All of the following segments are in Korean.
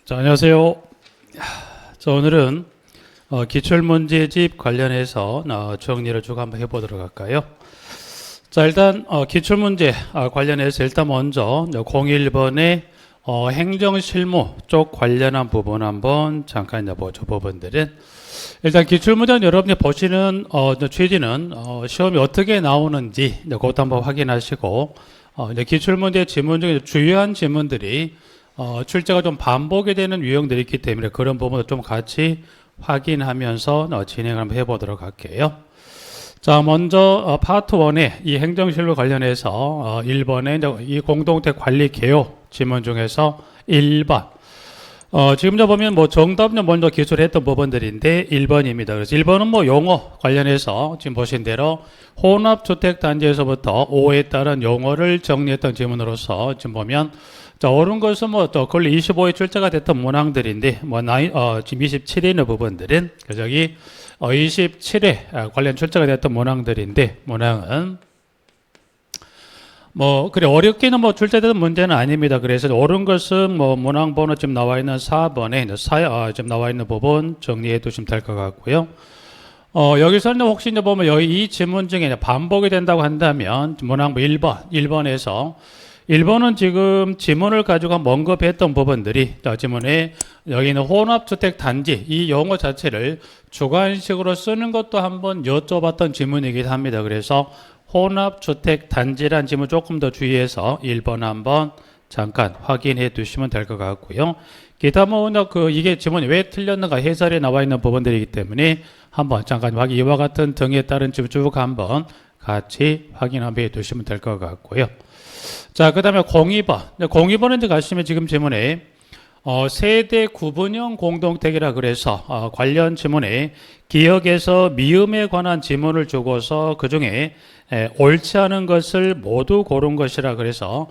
자, 안녕하세요. 자, 오늘은 기출문제집 관련해서 정리를 쭉 한번 해보도록 할까요? 자, 일단 기출문제 관련해서 일단 먼저 01번의 행정실무 쪽 관련한 부분 한번 잠깐 보죠. 부분들은 일단 기출문제는 여러분이 보시는 취지는 시험이 어떻게 나오는지 그것도 한번 확인하시고 기출문제 지문 중에 주요한 지문들이 출제가 좀 반복이 되는 유형들이 있기 때문에 그런 부분도 좀 같이 확인하면서 진행을 한번 해보도록 할게요. 자, 먼저 파트 1의 이 행정실무 관련해서 1번의 이 공동택 관리 개요 지문 중에서 1번 지금 보면 정답은 먼저 기술했던 부분들인데 1번입니다. 그래서 1번은 용어 관련해서 지금 보신 대로 혼합주택단지에서부터 5에 따른 용어를 정리했던 지문으로서 지금 보면 자, 옳은 것은 또 권리 25에 출제가 됐던 문항들인데 지금 27에 있는 부분들은 그래서 여기 27에 관련 출제가 됐던 문항들인데 문항은 그래 어렵게는 출제되는 문제는 아닙니다. 그래서 옳은 것은 문항 번호 지금 나와 있는 4번에 지금 나와 있는 부분 정리해 두시면 될 것 같고요. 여기서는 혹시 보면 여기 이 지문 중에 반복이 된다고 한다면 문항 1번에서 1번은 지금 지문을 가지고 언급했던 부분들이 지문에 여기는 혼합주택 단지 이 용어 자체를 주관식으로 쓰는 것도 한번 여쭤봤던 지문이기도 합니다. 그래서 혼합주택 단지란 지문 조금 더 주의해서 1번 한번 잠깐 확인해 두시면 될 것 같고요. 기타 이게 지문이 왜 틀렸는가 해설에 나와 있는 부분들이기 때문에 한번 잠깐 이와 같은 등에 따른 쭉 한번 같이 확인 한번 해 두시면 될 것 같고요. 자, 그 다음에 02번. 02번은 이제 가시면 지금 지문에 세대 구분형 공동택이라 그래서 관련 지문에 기억에서 미음에 관한 지문을 주고서 그 중에 옳지 않은 것을 모두 고른 것이라 그래서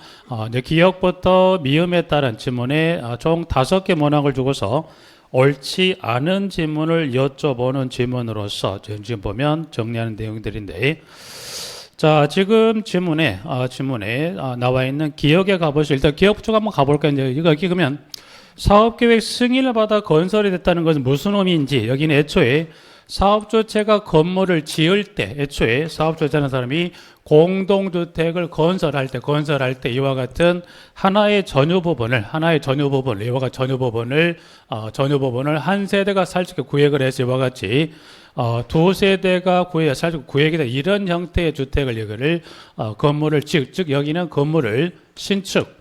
이제 기억부터 미음에 따른 지문에 총 5개 문항을 주고서 옳지 않은 지문을 여쭤보는 지문으로서 지금 보면 정리하는 내용들인데 자, 지금 지문에 나와 있는 기억에 가보시죠. 일단 기억 쪽 한번 가볼까요? 이제 여기 그러면 사업계획 승인을 받아 건설이 됐다는 것은 무슨 의미인지 여기는 애초에 사업주체가 건물을 지을 때 애초에 사업주체라는 사람이 공동주택을 건설할 때 이와 같은 하나의 전유 부분을 이와 같은 전유 부분을 한 세대가 살 수 있게 구획을 해서 이와 같이 두 세대가 살 수 있게 구획이 된 이런 형태의 주택을 여기를 건물을 즉 여기는 건물을 신축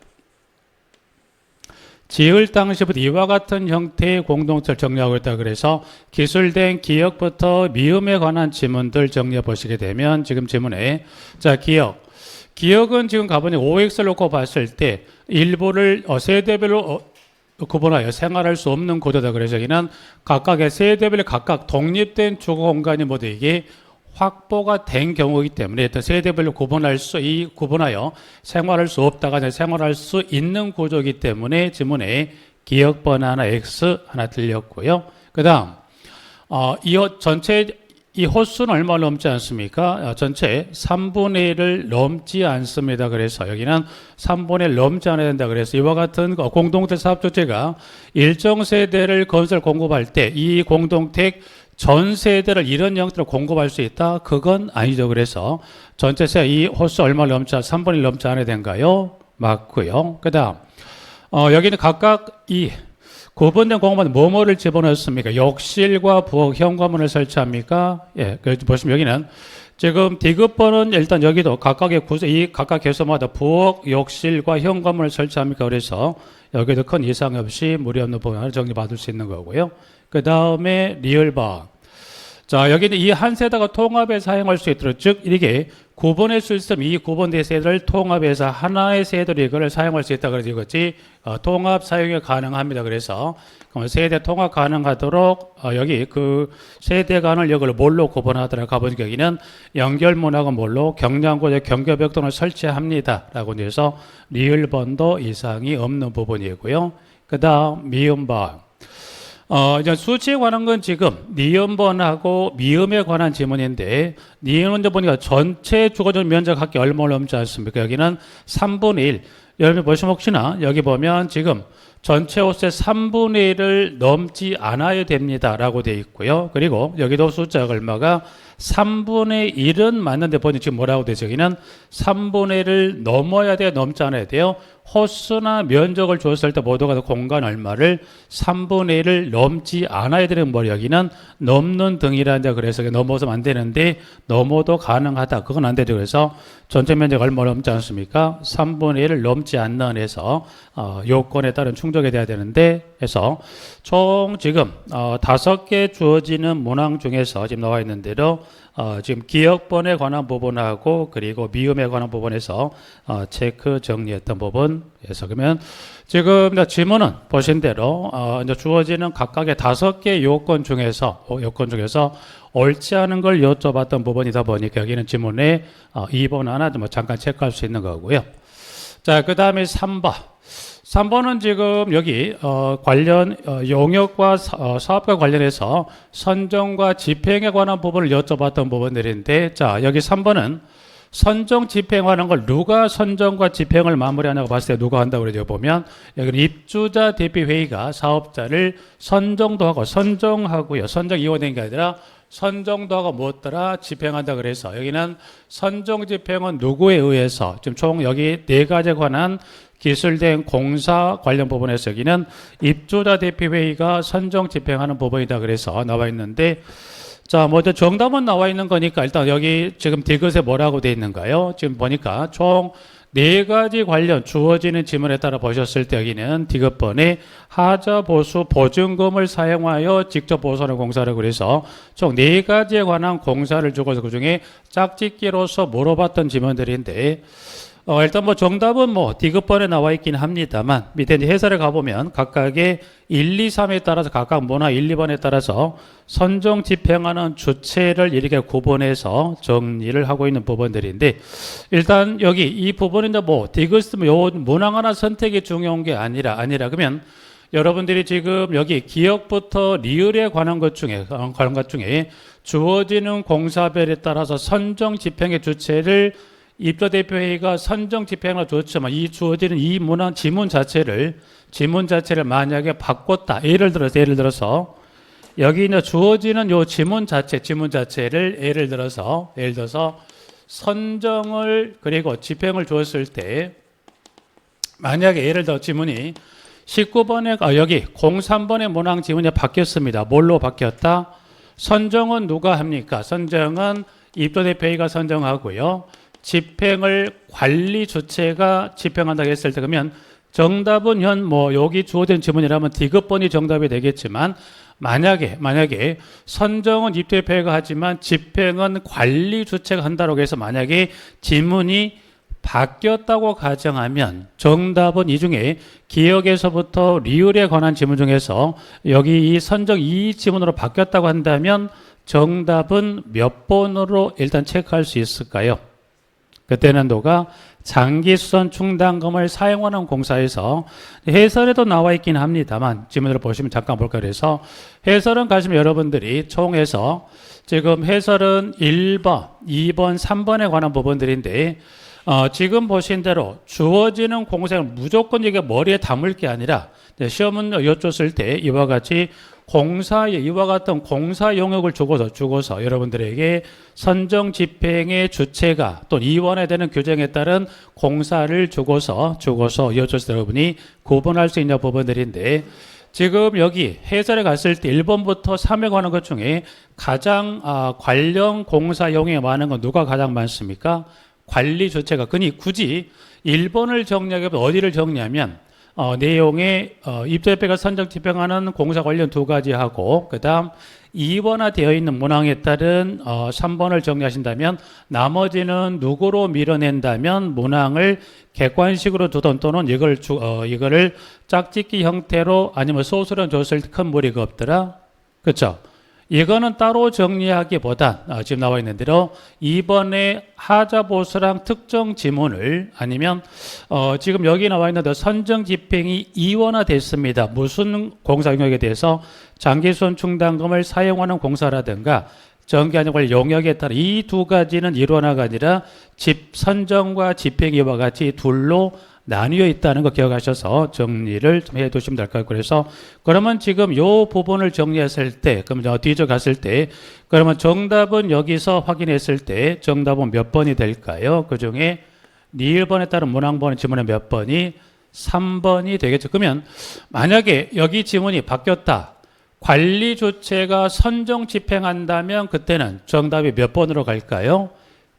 지을 당시부터 이와 같은 형태의 공동체를 정리하고 있다. 그래서 기술된 기억부터 미음에 관한 지문들 정리해 보시게 되면 지금 지문에 자 기억은 지금 가보니 OX를 놓고 봤을 때 일부를 세대별로 구분하여 생활할 수 없는 구조다. 그래서 여기는 각각의 세대별로 각각 독립된 주거 공간이 모두 이게 확보가 된 경우이기 때문에 일단 세대별로 구분하여 생활할 수 없다가 아니라 생활할 수 있는 구조이기 때문에 지문에 기억번호 하나 X 하나 틀렸고요. 그 다음 전체 이 호수는 얼마 넘지 않습니까? 전체 3분의 1을 넘지 않습니다. 그래서 여기는 3분의 1 넘지 않아야 된다. 그래서 이와 같은 공동택 사업주체가 일정 세대를 건설 공급할 때 이 공동택 전 세대를 이런 형태로 공급할 수 있다? 그건 아니죠. 그래서 전체 이 호수 얼마 3분의 1 넘지 않아야 된가요? 맞고요. 그 다음 여기는 각각 이 구분된 공간에 뭐뭐를 집어넣습니까? 욕실과 부엌 현관문을 설치합니까? 예, 그래서 보시면 여기는 지금 D급번은 일단 여기도 각각 개소마다 부엌, 욕실과 현관문을 설치합니까? 그래서 여기도 큰 이상 없이 무리 없는 부분을 정리받을 수 있는 거고요. 그 다음에 리얼바. 자, 여기는 이 한 세대가 통합해 사용할 수 있도록 즉 이게 구분의 시스템 이 구분된 세대를 통합해서 하나의 세대로 이거를 사용할 수 있다. 그래서 이것이 통합 사용이 가능합니다. 그래서 세대 통합 가능하도록 여기 그 세대 간을 이걸 뭘로 구분하더라 가보니까 여기는 연결문하고 뭘로 경량고제 경계벽돌을 설치합니다. 라고 해서 리을번도 이상이 없는 부분이고요. 그 다음 미음번. 이제 수치에 관한 건 지금 니은번하고 미음에 관한 지문인데 니은은 보니까 전체 주거적 면적 합계 얼마 넘지 않습니까? 여기는 3분의 1. 여러분 보시면 혹시나 여기 보면 지금 전체 호수의 3분의 1을 넘지 않아야 됩니다라고 되어 있고요. 그리고 여기도 숫자가 얼마가 3분의 1은 맞는데 보니 지금 뭐라고 되죠? 여기는 3분의 1을 넘어야 돼요? 넘지 않아야 돼요? 호수나 면적을 줬을 때 모두가 공간 얼마를 3분의 1을 넘지 않아야 되는 뭐 여기는 넘는 등이란다. 그래서 넘어서면 안 되는데 넘어도 가능하다. 그건 안 되죠. 그래서 전체 면적 얼마 넘지 않습니까? 3분의 1을 넘지 않는 해서 요건에 따른 충족이 돼야 되는데 해서 총 지금 5개 주어지는 문항 중에서 지금 나와 있는 대로 지금 기억번에 관한 부분하고 그리고 미음에 관한 부분에서 체크 정리했던 부분에서 그러면 지금 지문은 보신 대로 이제 주어지는 각각의 5개 요건 중에서 옳지 않은 걸 여쭤봤던 부분이다 보니까 여기는 지문에 2번 하나 좀 잠깐 체크할 수 있는 거고요. 자, 그 다음에 3번은 지금 여기 관련 용역과 사업과 관련해서 선정과 집행에 관한 부분을 여쭤봤던 부분들인데, 자, 여기 3번은 선정 집행하는 걸 누가 선정과 집행을 마무리하냐고 봤을 때 누가 한다고 그러죠. 보면 여기는 입주자 대표회의가 사업자를 선정도 하고 선정하고요. 선정 이원된 게 아니라 선정도 하고 무엇더라 집행한다 그래서 여기는 선정 집행은 누구에 의해서 지금 총 여기 4가지에 관한 기술된 공사 관련 부분에서 여기는 입주자 대표회의가 선정 집행하는 부분이다 그래서 나와 있는데, 자, 먼저 정답은 나와 있는 거니까 일단 여기 지금 디귿에 뭐라고 돼 있는가요? 지금 보니까 총 4가지 관련 주어지는 지문에 따라 보셨을 때 여기는 디귿번에 하자 보수 보증금을 사용하여 직접 보수하는 공사를 그래서 총 4가지에 관한 공사를 주고서 그중에 짝짓기로서 물어봤던 지문들인데, 일단 정답은 디귿번에 나와 있긴 합니다만 밑에 이제 해설에 가보면 각각의 1, 2, 3에 따라서 각각 문화 1, 2번에 따라서 선정 집행하는 주체를 이렇게 구분해서 정리를 하고 있는 부분들인데, 일단 여기 이 부분인데 디귿 요 문항 하나 선택이 중요한 게 아니라 그러면 여러분들이 지금 여기 기억부터 리을에 관한 것 중에 주어지는 공사별에 따라서 선정 집행의 주체를 입주대표회의가 선정 집행을 줬지만 이 주어지는 이 문항 지문 자체를 만약에 바꿨다. 예를 들어서 여기 있는 주어지는 요 지문 자체를 예를 들어서 선정을 그리고 집행을 주었을 때 만약에 예를 들어 지문이 19번에 여기 03번의 문항 지문이 바뀌었습니다. 뭘로 바뀌었다? 선정은 누가 합니까? 선정은 입주대표회의가 선정하고요. 집행을 관리 주체가 집행한다고 했을 때 그러면 정답은 여기 주어진 지문이라면 디귿번이 정답이 되겠지만 만약에 선정은 입주대표회의가 하지만 집행은 관리 주체가 한다고 해서 만약에 지문이 바뀌었다고 가정하면 정답은 이 중에 기억에서부터 리을에 관한 지문 중에서 여기 이 선정 이 지문으로 바뀌었다고 한다면 정답은 몇 번으로 일단 체크할 수 있을까요? 그때는 누가 장기수선 충당금을 사용하는 공사에서 해설에도 나와 있긴 합니다만 지문으로 보시면 잠깐 볼까요? 그래서 해설은 가시면 여러분들이 총해서 지금 해설은 1번, 2번, 3번에 관한 부분들인데 지금 보신 대로 주어지는 공사를 무조건 이게 머리에 담을 게 아니라 시험은 여쭸을 때 이와 같이 이와 같은 공사 영역을 주고서 여러분들에게 선정 집행의 주체가 또 이원에 되는 규정에 따른 공사를 주고서 여쭸을 때 여러분이 구분할 수 있는 부분들인데, 지금 여기 해설에 갔을 때 1번부터 3에 관한 것 중에 가장 관련 공사 영역에 많은 건 누가 가장 많습니까? 관리 주체가. 그니 굳이 1번을 정리하면 어디를 정리하면 내용에 입주대표가 선정 집행하는 공사 관련 2가지 하고 그 다음 2번화되어 있는 문항에 따른 3번을 정리하신다면 나머지는 누구로 밀어낸다면 문항을 객관식으로 두던 또는 이거를 짝짓기 형태로 아니면 소수로 줬을 때 큰 무리가 없더라. 그렇죠? 이거는 따로 정리하기보다 지금 나와 있는 대로 2번에 하자보수랑 특정 지문을 아니면 지금 여기 나와 있는 대로 선정 집행이 이원화됐습니다. 무슨 공사 영역에 대해서 장기수선 충당금을 사용하는 공사라든가 정기한정관 용역에 따라 이 2가지는 일원화가 아니라 선정과 집행이와 같이 둘로 나뉘어 있다는 거 기억하셔서 정리를 좀 해두시면 될 것 같고, 그래서 그러면 지금 이 부분을 정리했을 때, 그럼 뒤져 갔을 때, 그러면 정답은 여기서 확인했을 때 정답은 몇 번이 될까요? 그 중에 니 1번에 따른 문항번호 지문의 몇 번이 3번이 되겠죠. 그러면 만약에 여기 지문이 바뀌었다. 관리 주체가 선정 집행한다면 그때는 정답이 몇 번으로 갈까요?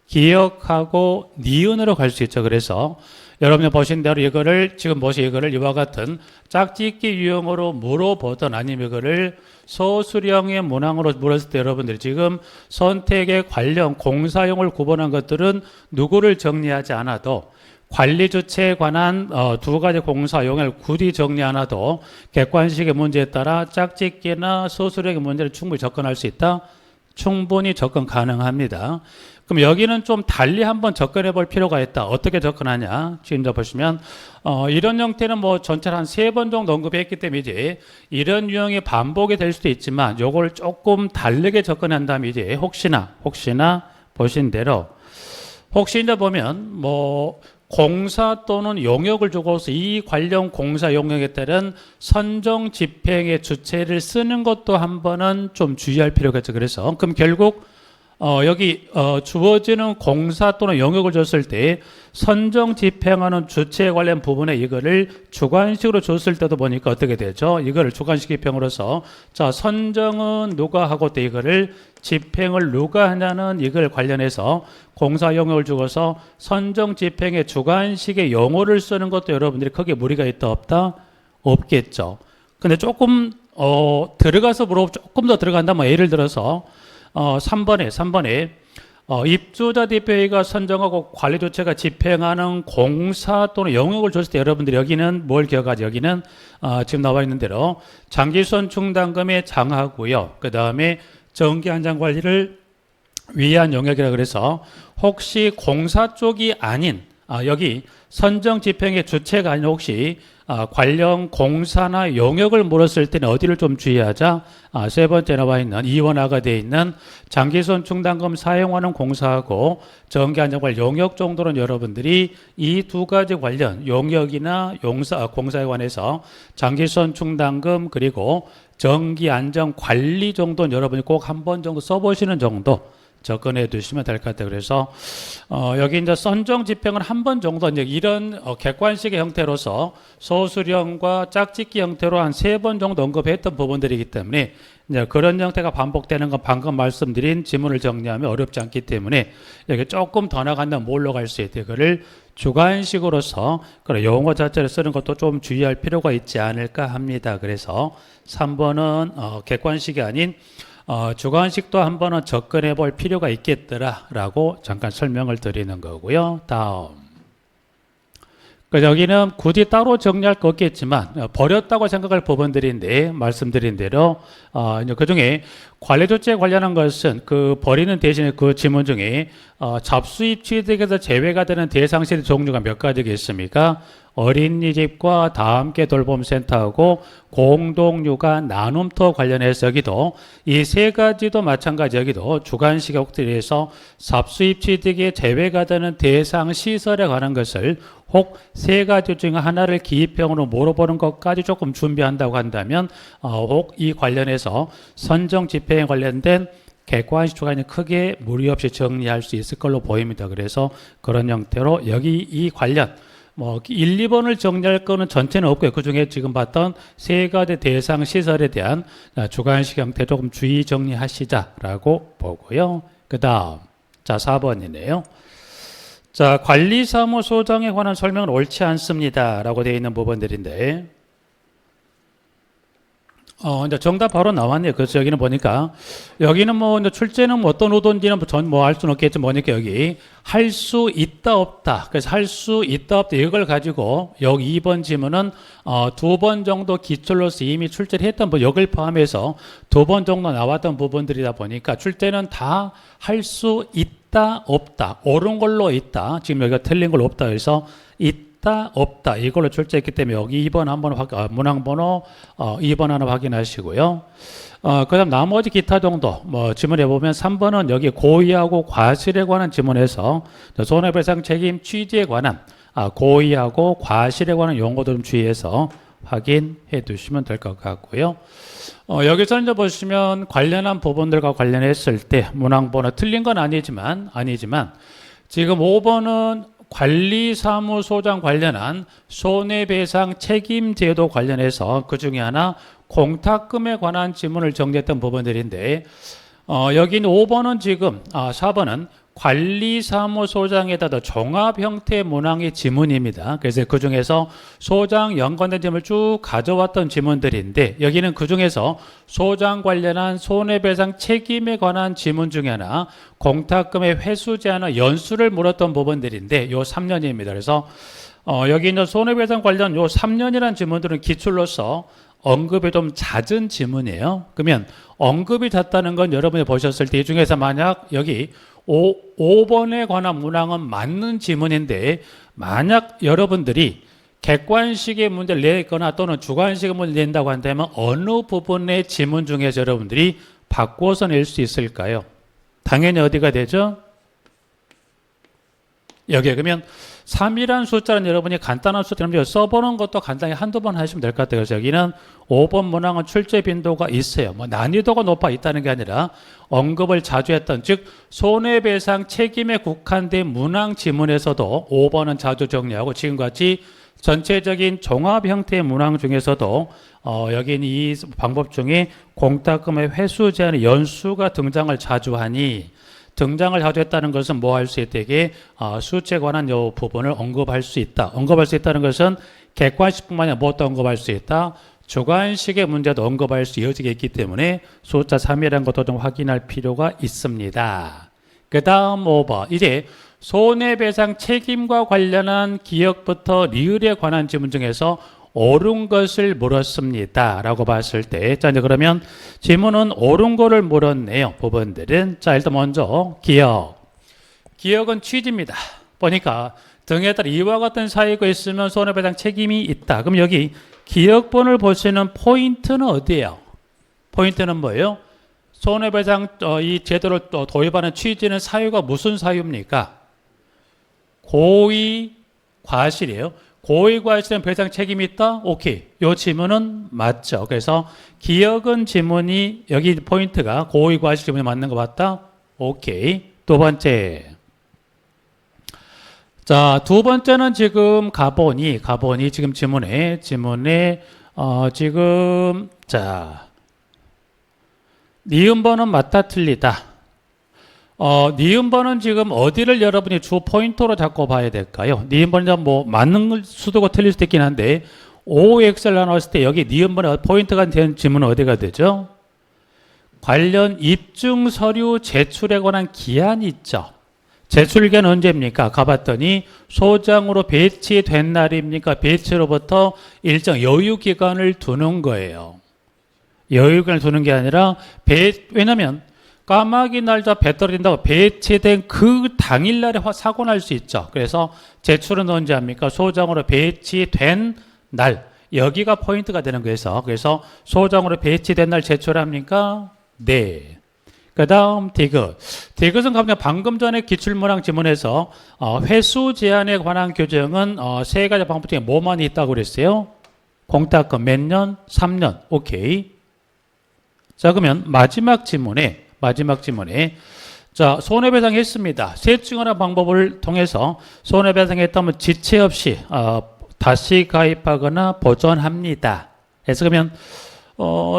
기억하고 니은으로 갈 수 있죠. 그래서 여러분이 보신 대로 이거를 지금 이거를 이와 같은 짝짓기 유형으로 물어보던 아니면 이거를 소수령의 문항으로 물었을 때 여러분들이 지금 선택에 관련 공사용을 구분한 것들은 누구를 정리하지 않아도 관리 주체에 관한 두 가지 공사용을 굳이 정리 않아도 객관식의 문제에 따라 짝짓기나 소수령의 문제를 충분히 접근할 수 있다. 충분히 접근 가능합니다. 그럼 여기는 좀 달리 한번 접근해 볼 필요가 있다. 어떻게 접근하냐? 지금 보시면 이런 형태는 뭐 전체를 한 3번 정도 언급했기 때문에 이제 이런 유형이 반복이 될 수도 있지만 요걸 조금 다르게 접근한다면 이제 혹시나 보신 대로 혹시 이제 보면 뭐 공사 또는 용역을 주고서 이 관련 공사 용역에 따른 선정 집행의 주체를 쓰는 것도 한 번은 좀 주의할 필요가 있죠. 그래서 그럼 결국 여기 주어지는 공사 또는 용역을 줬을 때 선정 집행하는 주체에 관련 부분에 이거를 주관식으로 줬을 때도 보니까 어떻게 되죠? 이거를 주관식 집행으로서 자 선정은 누가 하고 또 이거를 집행을 누가 하냐는 이걸 관련해서 공사 용역을 주고서 선정 집행의 주관식의 용어를 쓰는 것도 여러분들이 크게 무리가 있다 없다? 없겠죠. 근데 조금 들어가서 물어보면 조금 더 들어간다면 예를 들어서 3번에 입주자 대표회의가 선정하고 관리 주체가 집행하는 공사 또는 영역을 줬을 때 여러분들이 여기는 뭘 기억하죠? 여기는 지금 나와 있는 대로 장기선 충당금의 장하고요. 그 다음에 정기 안전 관리를 위한 영역이라 그래서 혹시 공사 쪽이 아닌 여기 선정 집행의 주체가 아닌 혹시 관련 공사나 용역을 물었을 때는 어디를 좀 주의하자? 세 번째 나와 있는 2원화가 되어 있는 장기선 충당금 사용하는 공사하고 정기안전관리 용역 정도는 여러분들이 이 두 가지 관련 용역이나 공사에 관해서 장기선 충당금 그리고 정기안전관리 정도는 여러분이 꼭 한 번 정도 써보시는 정도 접근해 두시면 될 것 같아요. 그래서 여기 이제 선정 집행을 한 번 정도 이제 이런 객관식의 형태로서 소수령과 짝짓기 형태로 한 3번 정도 언급했던 부분들이기 때문에 이제 그런 형태가 반복되는 건 방금 말씀드린 지문을 정리하면 어렵지 않기 때문에 여기 조금 더 나간다면 뭘로 갈 수 있대요. 그거를 주관식으로서 그런 용어 자체를 쓰는 것도 좀 주의할 필요가 있지 않을까 합니다. 그래서 3번은 객관식이 아닌 주관식도 한 번은 접근해 볼 필요가 있겠더라라고 잠깐 설명을 드리는 거고요. 다음. 여기는 굳이 따로 정리할 거 없겠지만 버렸다고 생각할 부분들인데 말씀드린 대로 그 중에 관리 조치에 관련한 것은 그 버리는 대신에 그 지문 중에 잡수입 취득에서 제외가 되는 대상시의 종류가 몇 가지가 있습니까? 어린이집과 다함께 돌봄센터하고 공동육아 나눔터 관련해서 여기도 이 세 가지도 마찬가지 여기도 주관식 옥들에서 잡수입 취득에 제외가 되는 대상 시설에 관한 것을 혹 세 가지 중 하나를 기입형으로 물어보는 것까지 조금 준비한다고 한다면 혹 이 관련해서 선정 집행에 관련된 객관식 주관이 크게 무리 없이 정리할 수 있을 걸로 보입니다. 그래서 그런 형태로 여기 이 관련 1, 2번을 정리할 거는 전체는 없고요. 그 중에 지금 봤던 세 가지 대상 시설에 대한 주관식 형태 조금 주의 정리하시자라고 보고요. 그 다음, 4번이네요. 자, 관리사무소장에 관한 설명은 옳지 않습니다. 라고 되어 있는 부분들인데, 이제 정답 바로 나왔네요. 그래서 여기는 보니까, 여기는 이제 출제는 어떤 의도인지는 알 수는 없겠지만, 보니까 여기, 할 수 있다, 없다. 그래서 할 수 있다, 없다. 이걸 가지고, 여기 2번 지문은, 2번 정도 기출로서 이미 출제를 했던 여기를 포함해서 2번 정도 나왔던 부분들이다 보니까, 출제는 다 할 수 있다, 없다. 옳은 걸로 있다. 지금 여기가 틀린 걸로 없다. 그래서, 있다 없다 이걸로 출제했기 때문에 여기 2번 한번 문항번호 2번 하나 확인하시고요. 그 다음 나머지 기타 정도 지문해 보면 3번은 여기 고의하고 과실에 관한 지문에서 손해배상 책임 취지에 관한 고의하고 과실에 관한 용어도 좀 주의해서 확인해 두시면 될 것 같고요. 여기서 이제 보시면 관련한 부분들과 관련했을 때 문항번호 틀린 건 아니지만 지금 5번은 관리사무소장 관련한 손해배상 책임제도 관련해서 그 중에 하나 공탁금에 관한 지문을 정리했던 부분들인데 여기는 5번은 지금 4번은 관리사무소장에다 종합 형태 문항의 지문입니다. 그래서 그 중에서 소장 연관된 지문을 쭉 가져왔던 지문들인데 여기는 그 중에서 소장 관련한 손해배상 책임에 관한 지문 중에 하나 공탁금의 회수 제한과 연수를 물었던 부분들인데 요 3년입니다. 그래서 여기 있는 손해배상 관련 요 3년이라는 지문들은 기출로서 언급이 좀 잦은 지문이에요. 그러면 언급이 잦다는 건 여러분이 보셨을 때 이 중에서 만약 여기 5번에 관한 문항은 맞는 지문인데 만약 여러분들이 객관식의 문제를 냈거나 또는 주관식의 문제를 낸다고 한다면 어느 부분의 지문 중에서 여러분들이 바꿔서 낼 수 있을까요? 당연히 어디가 되죠? 여기에 그러면 3이라는 숫자는 여러분이 간단한 숫자를 써보는 것도 간단히 한두 번 하시면 될 것 같아요. 그래서 여기는 5번 문항은 출제 빈도가 있어요. 뭐 난이도가 높아 있다는 게 아니라 언급을 자주 했던 즉 손해배상 책임에 국한된 문항 지문에서도 5번은 자주 정리하고 지금같이 전체적인 종합 형태의 문항 중에서도 여기는 이 방법 중에 공탁금의 회수 제한의 연수가 등장을 자주 하니 등장을 자주 했다는 것은 뭐 할 수 있다게 수치에 관한 요 부분을 언급할 수 있다. 언급할 수 있다는 것은 객관식뿐만 아니라 무엇도 언급할 수 있다. 주관식의 문제도 언급할 수 여지가 있기 때문에 숫자 3이라는 것도 좀 확인할 필요가 있습니다. 그 다음 5번 이제 손해배상 책임과 관련한 기억부터 리을에 관한 지문 중에서 옳은 것을 물었습니다 라고 봤을 때 자 이제 그러면 지문은 옳은 거를 물었네요. 부분들은 자 일단 먼저 기억은 취지입니다. 보니까 등에 따라 이와 같은 사유가 있으면 손해배상 책임이 있다. 그럼 여기 기억본을 보시는 포인트는 어디예요? 포인트는 뭐예요? 손해배상 이 제도를 도입하는 취지는 사유가 무슨 사유입니까? 고의 과실이에요. 고의 과실은 배상 책임이 있다? 오케이. 요 지문은 맞죠. 그래서 기억은 지문이 여기 포인트가 고의 과실 지문이 맞는 거 맞다? 오케이. 두 번째. 자, 두 번째는 지금 가보니 지금 지문에 지금 자 니은번은 맞다 틀리다. 니은번은 지금 어디를 여러분이 주 포인트로 잡고 봐야 될까요? 니은번은 뭐 맞는 수도 틀릴 수도 있긴 한데 OX를 나눴을 때 여기 니은번에 포인트가 된 지문은 어디가 되죠? 관련 입증 서류 제출에 관한 기한이 있죠. 제출기한 언제입니까? 가봤더니 소장으로 배치된 날입니까? 배치로부터 일정 여유기간을 두는 거예요. 여유기간을 두는 게 아니라 왜냐면 까마귀 날짜 배 떨어진다고 배치된 그 당일날에 사고 날 수 있죠. 그래서 제출은 언제 합니까? 소장으로 배치된 날. 여기가 포인트가 되는 거에서 그래서 소장으로 배치된 날 제출합니까? 네. 그 다음 디귿. 디귿은 방금 전에 기출문항 지문에서 회수 제한에 관한 규정은 세 가지 방법 중에 뭐만 있다고 그랬어요? 공탁금 몇 년? 3년. 오케이. 자 그러면 마지막 지문에 자 손해배상 했습니다. 셋 중 하나 방법을 통해서 손해배상 했다면 지체 없이 다시 가입하거나 보전합니다. 그래서 그러면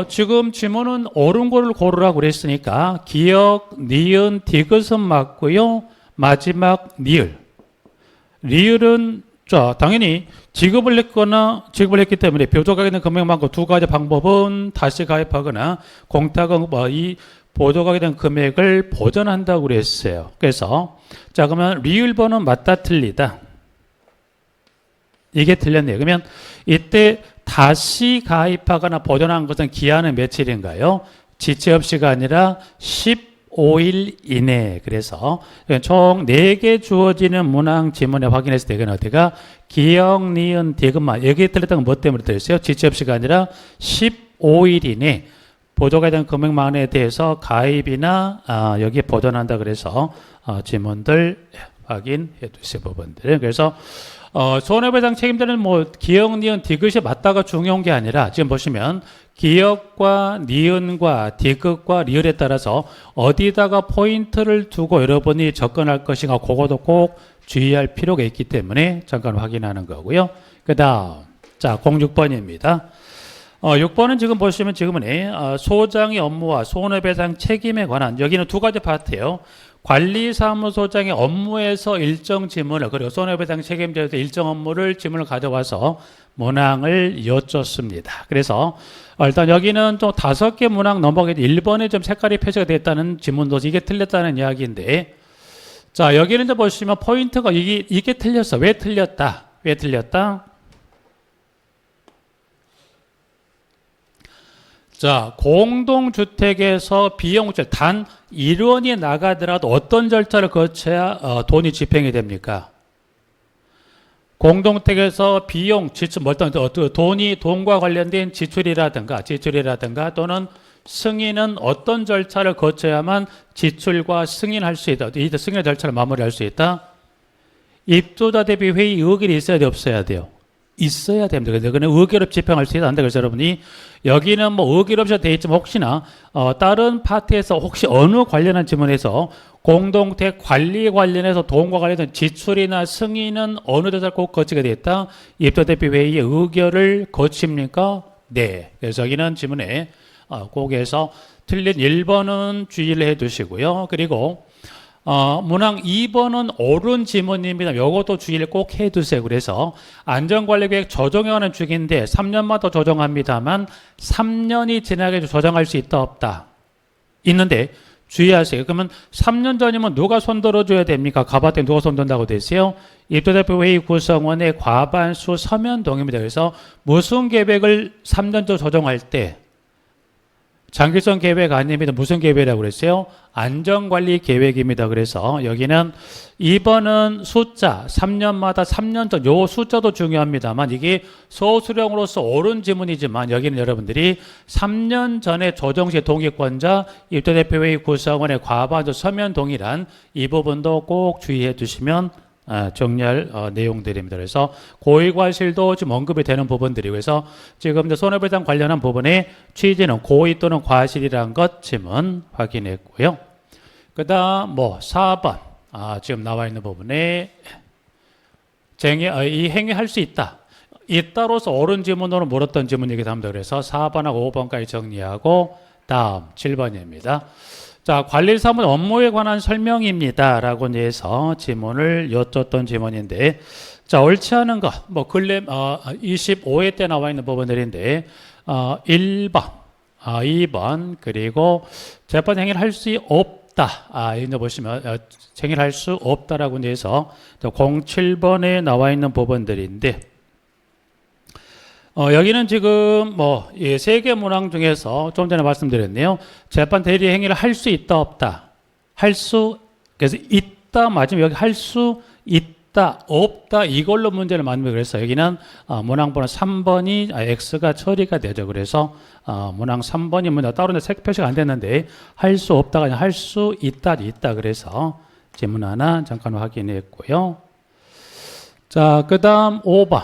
지금 지문은 옳은 거를 고르라고 그랬으니까 기억, 니은, 디귿은 맞고요. 마지막 리을은 자 당연히 지급을 했기 때문에 보조가액에 대한 금액만큼 두 가지 방법은 다시 가입하거나 공탁은 이 보조가액에 대한 금액을 보전한다고 그랬어요. 그래서 자 그러면 리을번은 맞다 틀리다. 이게 틀렸네요. 그러면 이때 다시 가입하거나 보전한 것은 기한은 며칠인가요? 지체 없이가 아니라 15일 이내. 그래서 총 4개 주어지는 문항 지문에 확인했을 때 이건 어디가? 기억, 니은, 디귿만. 여기에 틀렸던 건 뭐 때문에 틀렸어요? 지체 없이가 아니라 15일 이내. 보조가에 대한 금액만에 대해서 가입이나 여기에 보전한다 그래서 지문들 확인해 두실 부분들. 그래서 손해배상 책임자는 뭐 기역, 니은, 디귿이 맞다가 중요한 게 아니라 지금 보시면 기역과 니은과 디귿과 리을에 따라서 어디다가 포인트를 두고 여러분이 접근할 것인가 그것도 꼭 주의할 필요가 있기 때문에 잠깐 확인하는 거고요. 그 다음 자 06번입니다. 6번은 지금 보시면 지금은 소장의 업무와 손해배상 책임에 관한 여기는 두 가지 파트예요. 관리사무소장의 업무에서 일정 지문을 그리고 손해배상 책임자에서 일정 업무를 지문을 가져와서 문항을 여쭙습니다. 그래서 일단 여기는 또 5개 문항 넘어가게 1번에 좀 색깔이 표시가 됐다는 지문도 이게 틀렸다는 이야기인데 자 여기는 이제 보시면 포인트가 이게 틀렸어. 왜 틀렸다? 왜 틀렸다? 자, 공동주택에서 비용절 단 1원이 나가더라도 어떤 절차를 거쳐야 돈이 집행이 됩니까? 공동주택에서 비용, 지출, 돈과 관련된 지출이라든가 또는 승인은 어떤 절차를 거쳐야만 지출과 승인할 수 있다. 이 승인의 절차를 마무리할 수 있다. 입주자 대비 회의 의결이 있어야 돼, 없어야 돼요? 있어야 됩니다. 그래서 그는 의결 없이 집행할 수 있다. 그래서 여러분이 여기는 뭐 의결 없이 돼 있지만 혹시나 다른 파트에서 혹시 어느 관련한 지문에서 공동주택 관리 관련해서 돈과 관련된 지출이나 승인은 어느 데서 꼭 거치게 돼 있다. 입주자 대비 회의의 의결을 거칩니까? 네. 그래서 여기는 지문에 거기에서 틀린 1번은 주의를 해 두시고요. 그리고 문항 2번은 옳은 지문입니다. 이것도 주의를 꼭 해두세요. 그래서 안전관리계획 조정에 관한 주기인데 3년마다 조정합니다만 3년이 지나게 조정할 수 있다 없다? 있는데 주의하세요. 그러면 3년 전이면 누가 손들어줘야 됩니까? 가봤더니 누가 손든다고 되세요? 입주대표 회의 구성원의 과반수 서면 동의입니다. 그래서 무슨 계획을 3년 전 조정할 때 장기성 계획 아닙니다. 무슨 계획이라고 그랬어요? 안전관리 계획입니다. 그래서 여기는 2번은 숫자 3년마다 3년 전 요 숫자도 중요합니다만 이게 소수령으로서 옳은 지문이지만 여기는 여러분들이 3년 전에 조정시 동의권자 입주대표회의 구성원의 과반수 서면 동의란 이 부분도 꼭 주의해 주시면 정리할 내용들입니다. 그래서 고의과실도 지금 언급이 되는 부분들이고 그래서 지금 손해배상 관련한 부분의 취지는 고의 또는 과실이라는 것 지문 확인했고요. 그 다음 4번 지금 나와 있는 부분에 이 행위할 수 있다. 잇따로서 옳은 지문으로 물었던 지문이기도 합니다. 그래서 4번하고 5번까지 정리하고 다음 7번입니다. 자, 관리사무소 업무에 관한 설명입니다. 라고 해서 지문을 여쭙던 지문인데, 자, 옳지 않은 것, 근래, 25회 때 나와 있는 부분들인데, 1번, 2번, 그리고 재판 행위를 할 수 없다. 이거 보시면, 행위를 할 수 없다라고 해서 07번에 나와 있는 부분들인데, 여기는 지금 세 개 문항 중에서 좀 전에 말씀드렸네요. 재판 대리 행위를 할 수 있다 없다. 그래서 있다 맞으면 여기 할 수 있다 없다 이걸로 문제를 만들고 그래서 여기는 문항 번호 3번이 X가 처리가 되죠. 그래서 문항 3번이 문제 따로 색 표시가 안 됐는데 할 수 없다가 아니라 할 수 있다 그래서 지문 하나 잠깐 확인했고요. 자, 그 다음 5번.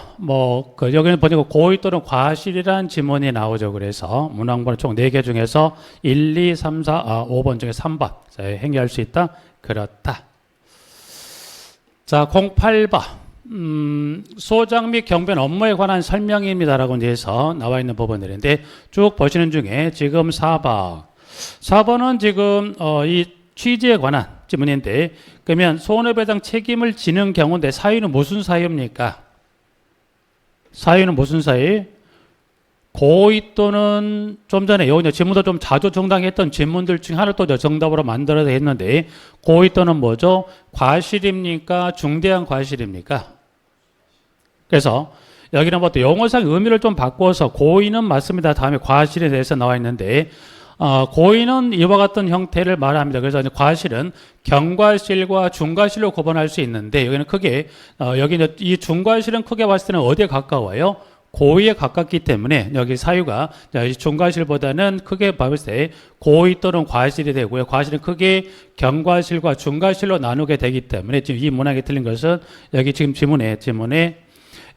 여기는 보니까 고의 또는 과실이라는 지문이 나오죠. 그래서 문항번호 총 4개 중에서 1, 2, 3, 4, 5번 중에 3번. 자, 행위할 수 있다? 그렇다. 자, 08번. 소장 및 경비원 업무에 관한 설명입니다라고 해서 나와 있는 부분들인데 쭉 보시는 중에 지금 4번. 4번은 지금 이 취지에 관한 지문인데 그러면 손해배상 책임을 지는 경우인데 사유는 무슨 사유입니까? 사유는 무슨 사유? 고의 또는 좀 전에 여기 지문도 좀 자주 정당했던 지문들 중에 하나를 또 정답으로 만들어서 했는데 고의 또는 뭐죠? 과실입니까? 중대한 과실입니까? 그래서 여기는 또 용어상 의미를 좀 바꿔서 고의는 맞습니다. 다음에 과실에 대해서 나와 있는데 고의는 이와 같은 형태를 말합니다. 그래서 과실은 경과실과 중과실로 구분할 수 있는데 여기는 크게 여기 이 중과실은 크게 봤을 때는 어디에 가까워요? 고의에 가깝기 때문에 여기 사유가 중과실보다는 크게 봤을 때 고의 또는 과실이 되고요. 과실은 크게 경과실과 중과실로 나누게 되기 때문에 지금 이 문항이 틀린 것은 여기 지금 지문에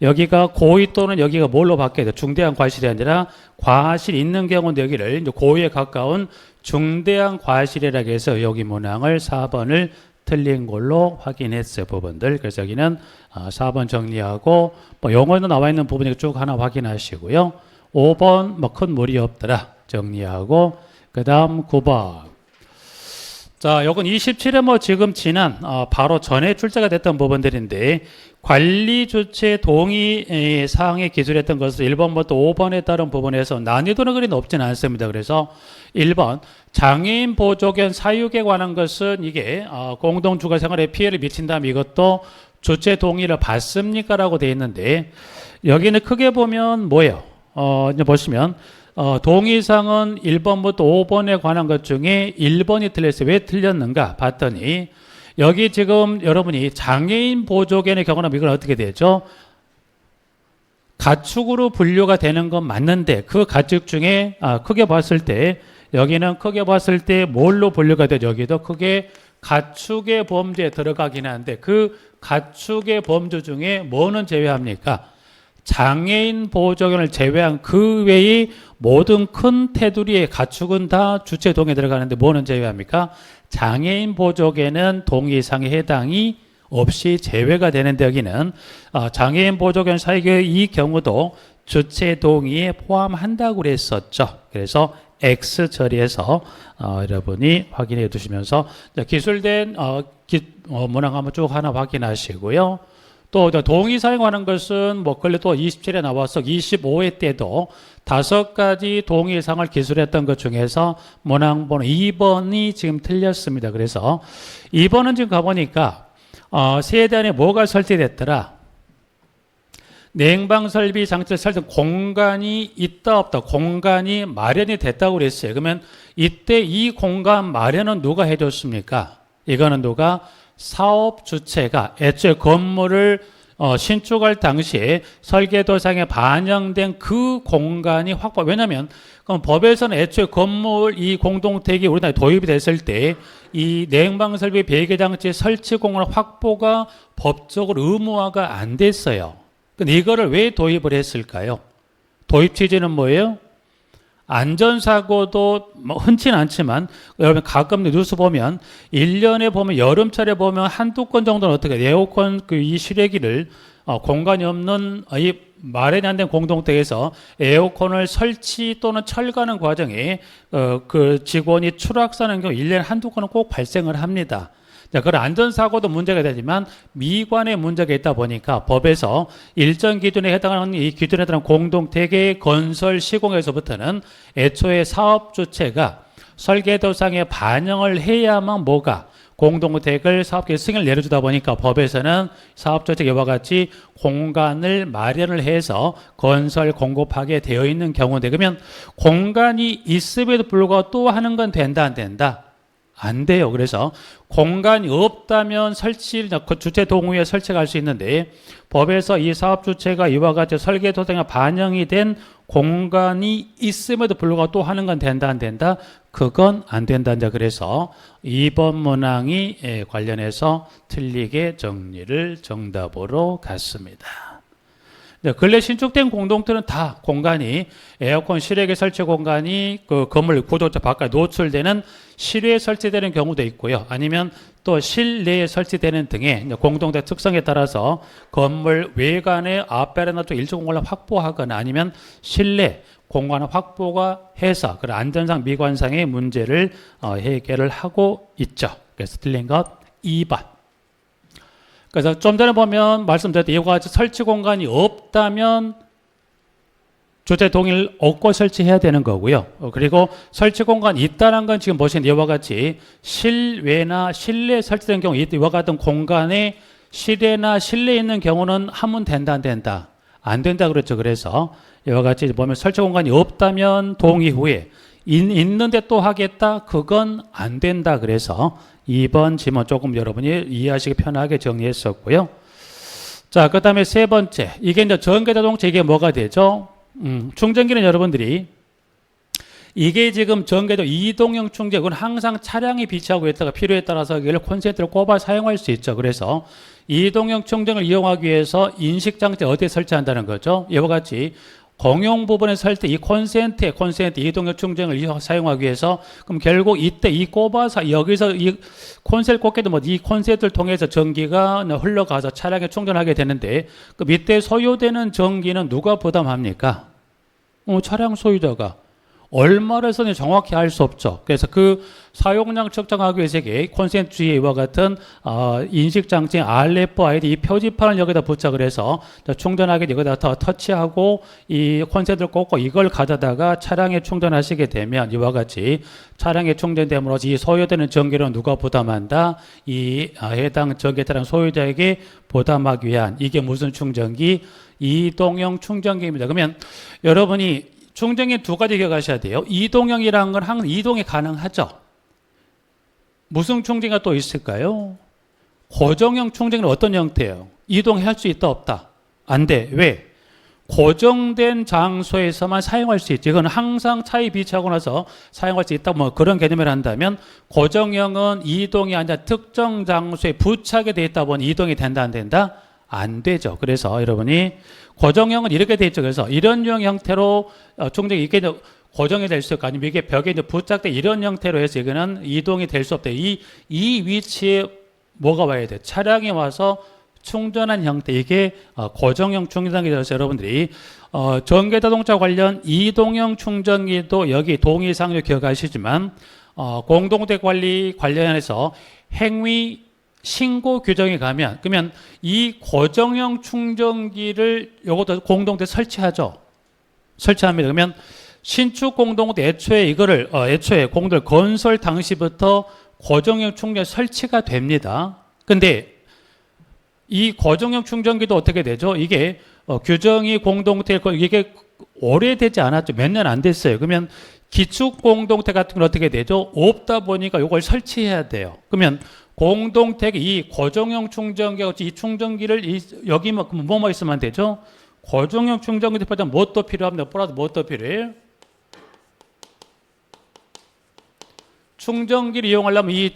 여기가 고의 또는 여기가 뭘로 바뀌어야 돼? 중대한 과실이 아니라 과실이 있는 경우는 여기를 이제 고의에 가까운 중대한 과실이라고 해서 여기 문항을 4번을 틀린 걸로 확인했어요, 부분들. 그래서 여기는 4번 정리하고 뭐 영어로 나와 있는 부분이 쭉 하나 확인하시고요. 5번 뭐 큰 무리 없더라 정리하고 그 다음 9번. 자, 요건 27회 뭐 지금 지난 바로 전에 출제가 됐던 부분들인데 관리 주체 동의 사항에 기술했던 것을 1번부터 5번에 따른 부분에서 난이도는 그리 높지는 않습니다. 그래서 1번 장애인 보조견 사육에 관한 것은 이게 공동주거 생활에 피해를 미친다면 이것도 주체 동의를 받습니까? 라고 되어 있는데 여기는 크게 보면 뭐예요? 이제 보시면 동의사항은 1번부터 5번에 관한 것 중에 1번이 틀렸어요. 왜 틀렸는가 봤더니 여기 지금 여러분이 장애인 보조견의 경우는 이건 어떻게 되죠? 가축으로 분류가 되는 건 맞는데 그 가축 중에 크게 봤을 때 여기는 크게 봤을 때 뭘로 분류가 되죠? 여기도 크게 가축의 범주에 들어가긴 하는데 그 가축의 범주 중에 뭐는 제외합니까? 장애인 보조견을 제외한 그 외의 모든 큰 테두리의 가축은 다 주체 동의에 들어가는데 뭐는 제외합니까? 장애인 보조견은 동의사항에 해당이 없이 제외가 되는데 여기는 장애인 보조견 사육의 이 경우도 주체 동의에 포함한다고 그랬었죠. 그래서 X 처리해서 여러분이 확인해 두시면서 기술된 문항 한번 쭉 하나 확인하시고요. 또 동의사항에 관한 것은 뭐 걸려 또 27에 나와서 25회 때도 5가지 동의사항을 기술했던 것 중에서 문항번호 2번이 지금 틀렸습니다. 그래서 2번은 지금 가보니까 세단에 뭐가 설치됐더라? 냉방 설비 장치 설정 공간이 있다 없다 공간이 마련이 됐다고 그랬어요. 그러면 이때 이 공간 마련은 누가 해줬습니까? 이거는 누가? 사업 주체가 애초에 건물을 신축할 당시에 설계도상에 반영된 그 공간이 확보. 왜냐하면 그럼 법에서는 애초에 건물 이 공동택이 우리나라에 도입이 됐을 때 이 냉방 설비 배기 장치 설치 공간 확보가 법적으로 의무화가 안 됐어요. 근데 이거를 왜 도입을 했을까요? 도입 취지는 뭐예요? 안전사고도 뭐 흔치는 않지만 여러분 가끔 뉴스 보면 1년에 보면 여름철에 보면 한두 건 정도는 어떻게 에어컨 이 실외기를 공간이 없는 이 마련이 안 된 공동택에서 에어컨을 설치 또는 철거하는 과정에 그 직원이 추락사는 경우 1년에 한두 건은 꼭 발생을 합니다. 자, 그런 안전사고도 문제가 되지만 미관의 문제가 있다 보니까 법에서 일정 기준에 해당하는 이 기준에 따른 공동택의 건설 시공에서부터는 애초에 사업 주체가 설계도상에 반영을 해야만 뭐가 공동택을 사업계 승인을 내려주다 보니까 법에서는 사업주체가 이와 같이 공간을 마련을 해서 건설 공급하게 되어 있는 경우인데 그러면 공간이 있음에도 불구하고 또 하는 건 된다 안 된다? 안 돼요. 그래서 공간이 없다면 설치, 주체 동의에 설치할 수 있는데 법에서 이 사업 주체가 이와 같이 설계도상에 반영이 된 공간이 있음에도 불구하고 또 하는 건 된다 안 된다? 그건 안 된다. 그래서 2번 문항이 관련해서 틀리게 정리를 정답으로 갔습니다. 근래 신축된 공동체는 다 공간이 에어컨 실외기 설치 공간이 그 건물 구조체 바깥에 노출되는 실외에 설치되는 경우도 있고요. 아니면 또 실내에 설치되는 등의 공동체 특성에 따라서 건물 외관의 앞베란다 쪽 일정 공간을 확보하거나 아니면 실내 공간을 확보가 해서 그런 안전상 미관상의 문제를 해결을 하고 있죠. 그래서 틀린 것 2번. 그래서 좀 전에 보면 말씀드렸던 이와 같이 설치 공간이 없다면 주체 동의를 얻고 설치해야 되는 거고요. 그리고 설치 공간이 있다는 건 지금 보시는 이와 같이 실외나 실내에 설치된 경우 이와 같은 공간에 실외나 실내에 있는 경우는 하면 된다 안 된다? 안 된다 그렇죠. 그래서 이와 같이 보면 설치 공간이 없다면 동의 후에 있는데 또 하겠다? 그건 안 된다. 그래서 2번 지문 조금 여러분이 이해하시기 편하게 정리했었고요. 자, 그 다음에 세 번째. 이게 이제 전기자동차 이게 뭐가 되죠? 충전기는 여러분들이 이게 지금 전개도 이동형 충전은 항상 차량이 비치하고 있다가 필요에 따라서 이걸 콘센트를 꼽아 사용할 수 있죠. 그래서 이동형 충전을 이용하기 위해서 인식장치 어디에 설치한다는 거죠? 이와 같이 공용 부분에 설치 이 콘센트 이동형 충전을 사용하기 위해서 그럼 결국 이때 이 꼽아서 여기서 이 콘센트 꽂게도 뭐 이 콘센트를 통해서 전기가 흘러가서 차량에 충전하게 되는데 그 밑에 소요되는 전기는 누가 부담합니까? 차량 소유자가. 얼마를 쓰는지 정확히 알 수 없죠. 그래서 그 사용량 측정하기 위해서 콘센트와 같은 인식장치 RFID 이 표지판을 여기다 부착을 해서 충전하기 여기다 터치하고 이 콘센트를 꽂고 이걸 가져다가 차량에 충전하시게 되면 이와 같이 차량에 충전됨으로써 이 소요되는 전기를 누가 부담한다? 이 해당 전기 차량 소유자에게 부담하기 위한 이게 무슨 충전기? 이동형 충전기입니다. 그러면 여러분이 충전기 두 가지 기억하셔야 돼요. 이동형이라는 건 항상 이동이 가능하죠. 무슨 충전기가 또 있을까요? 고정형 충전기는 어떤 형태예요? 이동할 수 있다 없다? 안 돼. 왜? 고정된 장소에서만 사용할 수 있지. 이건 항상 차에 비치하고 나서 사용할 수 있다. 뭐 그런 개념을 한다면 고정형은 이동이 아니라 특정 장소에 부착이 돼 있다 보니 이동이 된다 안 된다? 안 되죠. 그래서 여러분이 고정형은 이렇게 돼 있죠. 그래서 이런 유형 형태로 충전기 이게 고정이 될 수 있고 아니면 이게 벽에 이제 부착돼 이런 형태로 해서 이거는 이동이 될 수 없다. 이 위치에 뭐가 와야 돼? 차량이 와서 충전한 형태 이게 고정형 충전기에 대해서 여러분들이 전기자동차 관련 이동형 충전기도 여기 동의사항을 기억하시지만 공동대 관리 관련해서 행위 신고 규정에 가면 그러면 이 고정형 충전기를 요것도 공동대 설치하죠. 설치합니다. 그러면 신축 공동대 애초에 이거를 애초에 공동대 건설 당시부터 고정형 충전 설치가 됩니다. 근데 이 고정형 충전기도 어떻게 되죠? 이게 규정이 공동대 이게 오래되지 않았죠. 몇 년 안 됐어요. 그러면 기축 공동대 같은 건 어떻게 되죠? 없다 보니까 이걸 설치해야 돼요. 그러면 공동택 이 고정형 충전기가 이 충전기를 여기 뭐뭐 있으면 되죠? 고정형 충전기 대표자는 뭣도 필요합니다. 플러스 뭣도 필요해요? 충전기를 이용하려면 이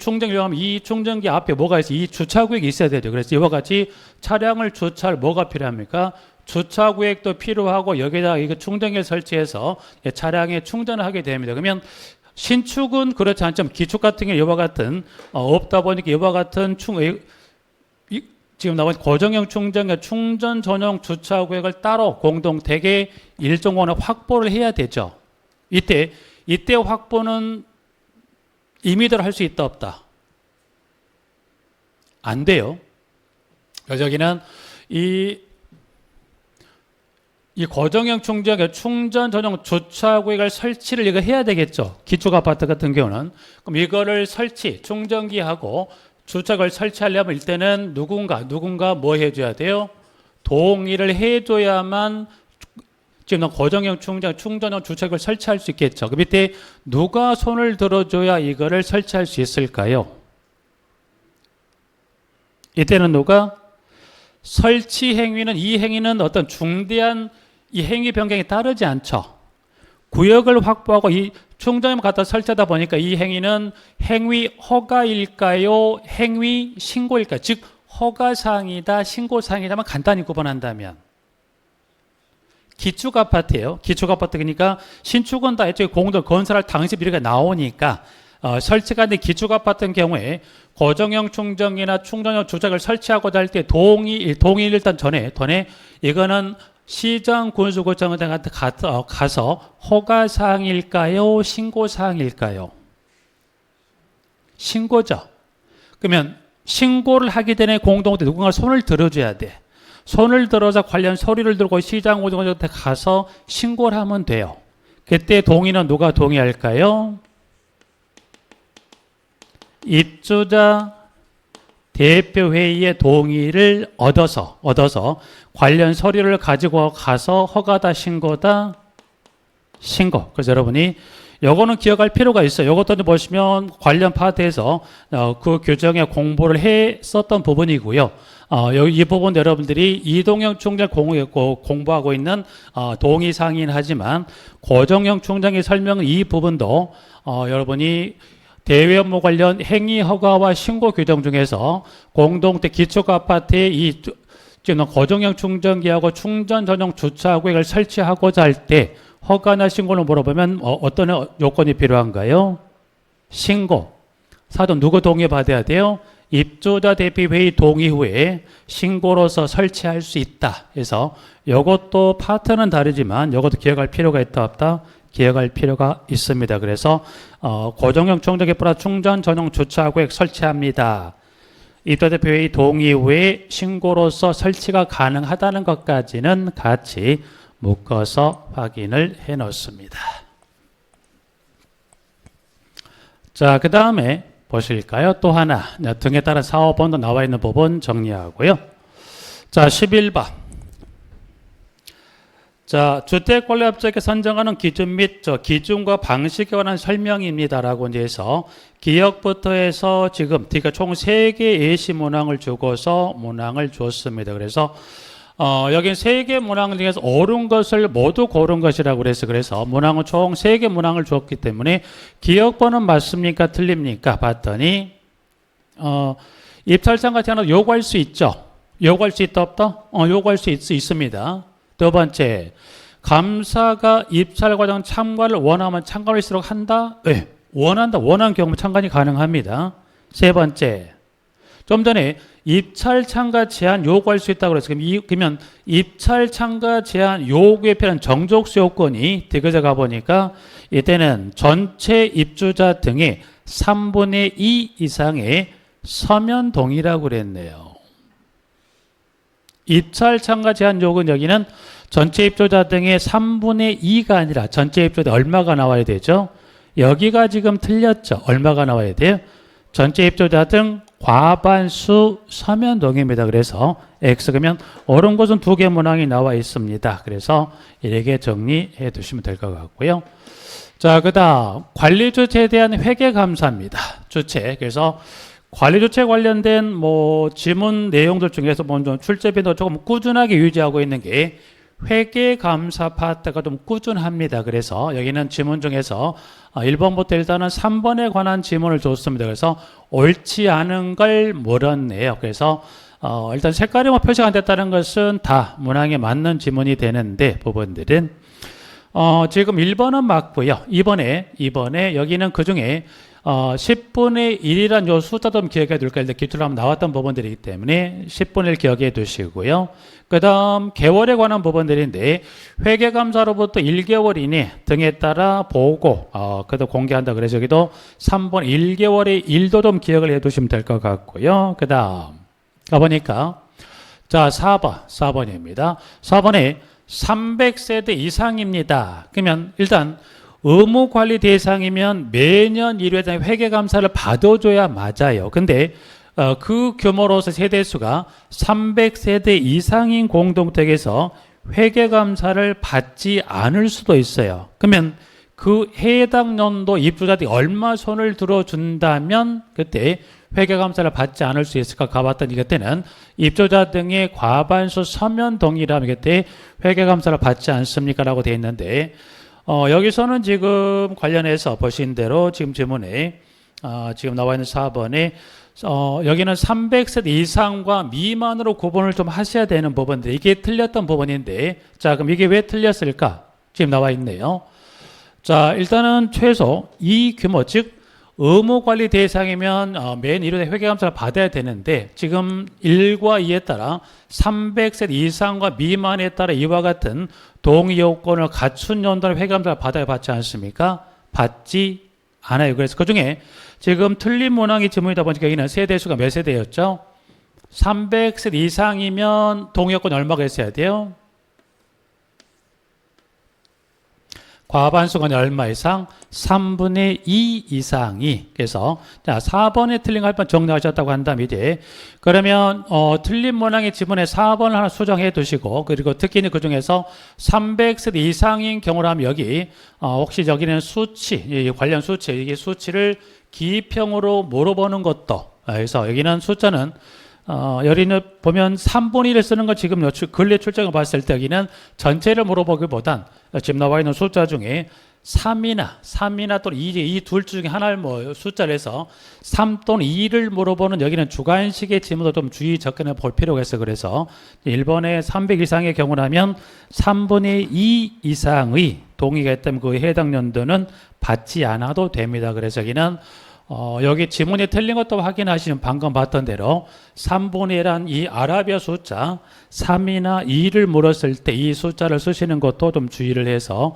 충전기 앞에 뭐가 있어요? 이 주차구역이 있어야 되죠. 그래서 이와 같이 차량을 주차할 뭐가 필요합니까? 주차구역도 필요하고 여기다가 이거 충전기를 설치해서 차량에 충전을 하게 됩니다. 그러면 신축은 그렇지 않지만 기축 같은 게 이와 같은 없다 보니까 이와 같은 지금 나온 고정형 충전기 충전 전용 주차구역을 따로 공동택에 일정 공간을 확보를 해야 되죠. 이때 확보는 임의대로 할 수 있다 없다? 안 돼요. 여기는 이 고정형 충전기 충전 전용 주차구역을 설치를 이거 해야 되겠죠. 기축 아파트 같은 경우는. 그럼 이거를 충전기하고 주차구역을 설치하려면 일단은 누군가 뭐 해줘야 돼요? 동의를 해줘야만 지금 고정형 충전용 주차구역을 설치할 수 있겠죠. 그 밑에 누가 손을 들어줘야 이거를 설치할 수 있을까요? 이때는 누가? 설치 행위는 이 행위는 어떤 중대한 이 행위 변경에 따르지 않죠. 구역을 확보하고 이 충전을 갖다 설치하다 보니까 이 행위는 행위 허가일까요? 행위 신고일까요? 즉 허가사항이다 신고사항이다만 간단히 구분한다면 기축 아파트예요. 기축 아파트 그러니까 신축은 다 애초에 공동 건설할 당시 비례가 나오니까 설치가 된 기축 아파트인 경우에 고정형 충전기나 충전용 주차를 설치하고자 할 때 동의 일단 전에 이거는 시장 군수구청 같은 데 가서 허가사항일까요? 신고사항일까요? 신고죠. 그러면 신고를 하기 전에 공동체 누군가 손을 들어줘야 돼. 손을 들어서 관련 서류를 들고 시장 군수구청한테 가서 신고를 하면 돼요. 그때 동의는 누가 동의할까요? 입주자 대표회의의 동의를 얻어서 관련 서류를 가지고 가서 허가다 신고다 신고. 그래서 여러분이 요거는 기억할 필요가 있어요. 요것도 보시면 관련 파트에서 그 규정에 공부를 했었던 부분이고요. 이 부분 여러분들이 이동형 충전 공부하고 있는 동의사항이긴 하지만 고정형 충전기 설명은 이 부분도 여러분이 대외 업무 관련 행위 허가와 신고 규정 중에서 공동체 기초가 아파트의 이 고정형 충전기하고 충전 전용 주차 구역을 설치하고자 할 때 허가나 신고를 물어보면 어떤 요건이 필요한가요? 신고. 사전 누구 동의 받아야 돼요? 입주자 대피 회의 동의 후에 신고로서 설치할 수 있다. 그래서 이것도 파트는 다르지만 이것도 기억할 필요가 있다 없다? 기억할 필요가 있습니다. 그래서 고정형 충전기 플러스 충전 전용 주차구역 설치합니다. 입주자 대피 회의 동의 후에 신고로서 설치가 가능하다는 것까지는 같이 묶어서 확인을 해 놓습니다. 자, 그 다음에 보실까요? 또 하나 등에 따른 사업번호 나와 있는 부분 정리하고요. 자, 11번. 자, 주택권리업자에게 선정하는 기준 및 기준과 방식에 관한 설명입니다라고 이제 해서 기역부터 해서 지금 총 3개의 예시 문항을 주고서 문항을 줬습니다. 그래서 여기 3개 문항 중에서 옳은 것을 모두 고른 것이라고 그래서 문항은 총 3개 문항을 줬기 때문에 기역번호는 맞습니까? 틀립니까? 봤더니 입찰장 하나 요구할 수 있죠. 요구할 수 있다 없다? 요구할 수 있습니다. 두 번째, 감사가 입찰 과정 참가를 원하면 참가할수록 한다? 네. 원한다. 원하는 경우 참관이 가능합니다. 세 번째, 좀 전에 입찰 참가 제한 요구할 수 있다고 그랬어요. 그러면 입찰 참가 제한 요구에 필요한 정족수 요건이 디귿에 가보니까 이때는 전체 입주자 등의 3분의 2 이상의 서면 동의라고 그랬네요. 입찰 참가 제한 요구는 여기는 전체 입주자 등의 3분의 2가 아니라 전체 입주자 얼마가 나와야 되죠? 여기가 지금 틀렸죠. 얼마가 나와야 돼요? 전체 입주자 등 과반수 서면 동의입니다. 그래서 X 그러면 옳은 것은 2개 문항이 나와 있습니다. 그래서 이렇게 정리해 두시면 될 것 같고요. 자, 그 다음 관리 주체에 대한 회계 감사입니다. 주체. 그래서 관리 주체 관련된 지문 내용들 중에서 먼저 출제비도 조금 꾸준하게 유지하고 있는 게 회계 감사 파트가 좀 꾸준합니다. 그래서 여기는 지문 중에서 1번부터 일단은 3번에 관한 지문을 줬습니다. 그래서 옳지 않은 걸 물었네요. 그래서 일단 색깔이 표시가 안 됐다는 것은 다 문항에 맞는 지문이 되는데 부분들은 지금 1번은 맞고요. 2번에 여기는 그중에 10분의 1이란 요 숫자 좀 기억해 둘까요? 기출로 한번 나왔던 부분들이기 때문에 10분의 1 기억해 두시고요. 그 다음 개월에 관한 부분들인데 회계감사로부터 1개월 이내 등에 따라 보고 그래도 공개한다. 그래서 여기도 3번 1개월의 1도 좀 기억을 해 두시면 될 것 같고요. 그 다음 가보니까 자 4번입니다. 4번에 300세대 이상입니다. 그러면 일단 의무관리 대상이면 매년 1회당 회계감사를 받아줘야 맞아요. 근데 그 규모로서 세대수가 300세대 이상인 공동택에서 회계감사를 받지 않을 수도 있어요. 그러면 그 해당 연도 입주자들이 얼마 손을 들어준다면 그때 회계감사를 받지 않을 수 있을까 가봤더니 그때는 입주자 등의 과반수 서면 동의라면 그때 회계감사를 받지 않습니까? 라고 되어 있는데 여기서는 지금 관련해서 보신 대로 지금 지문에 지금 나와 있는 4번에 여기는 300세대 이상과 미만으로 구분을 좀 하셔야 되는 부분들 이게 틀렸던 부분인데 자 그럼 이게 왜 틀렸을까? 지금 나와 있네요. 자 일단은 최소 이 규모 즉 의무관리 대상이면 매년 1회 회계감사를 받아야 되는데 지금 1과 2에 따라 300세 이상과 미만에 따라 이와 같은 동의 요건을 갖춘 연도는 회계감사를 받아야 받지 않습니까? 받지 않아요. 그래서 그중에 지금 틀린 문항이 지문이다 보니까 여기는 세대수가 몇 세대였죠? 300세 이상이면 동의 요건이 얼마가 있어야 돼요? 과반수가 얼마 이상? 3분의 2 이상이. 그래서 자 4번에 틀린 거 할 번 정리하셨다고 한다면 이제 그러면 틀린 문항의 지문에 4번을 하나 수정해 두시고 그리고 특히 그 중에서 300세대 이상인 경우라면 여기 혹시 여기는 수치 관련 수치 이게 수치를 기평으로 물어보는 것도 그래서 여기는 숫자는 여기는 보면 3분의 1을 쓰는 거 지금 근래 출제를 봤을 때 여기는 전체를 물어보기보단 지금 나와 있는 숫자 중에 3이나 또는 2, 이 둘 중에 하나를 뭐 숫자를 해서 3 또는 2를 물어보는 여기는 주관식의 지문도 좀 주의 접근해 볼 필요가 있어. 그래서 1번에 300 이상의 경우라면 3분의 2 이상의 동의가 있다면 그 해당 연도는 받지 않아도 됩니다. 그래서 여기는 여기 지문이 틀린 것도 확인하시면 방금 봤던 대로 3분의 1한 이 아라비아 숫자 3이나 2를 물었을 때 이 숫자를 쓰시는 것도 좀 주의를 해서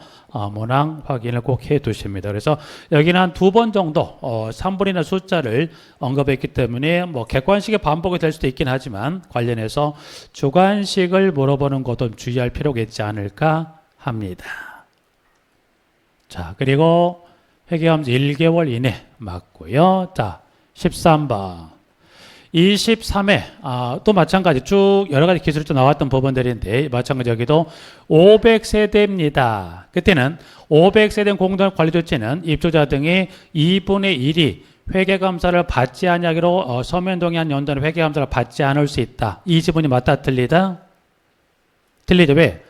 문항 확인을 꼭 해 두십니다. 그래서 여기는 한 2번 정도 3분의 1의 숫자를 언급했기 때문에 뭐 객관식의 반복이 될 수도 있긴 하지만 관련해서 주관식을 물어보는 것도 주의할 필요가 있지 않을까 합니다. 자, 그리고 회계감사 1개월 이내 맞고요. 자, 13번. 23회 또 마찬가지 쭉 여러 가지 기술이 좀 나왔던 법원들인데 마찬가지 여기도 500세대입니다. 그때는 500세대 공동관리조치는 입주자 등의 2분의 1이 회계감사를 받지 아니하기로 서면 동의한 연도는 회계감사를 받지 않을 수 있다. 이 지문이 맞다 틀리다? 틀리죠. 왜?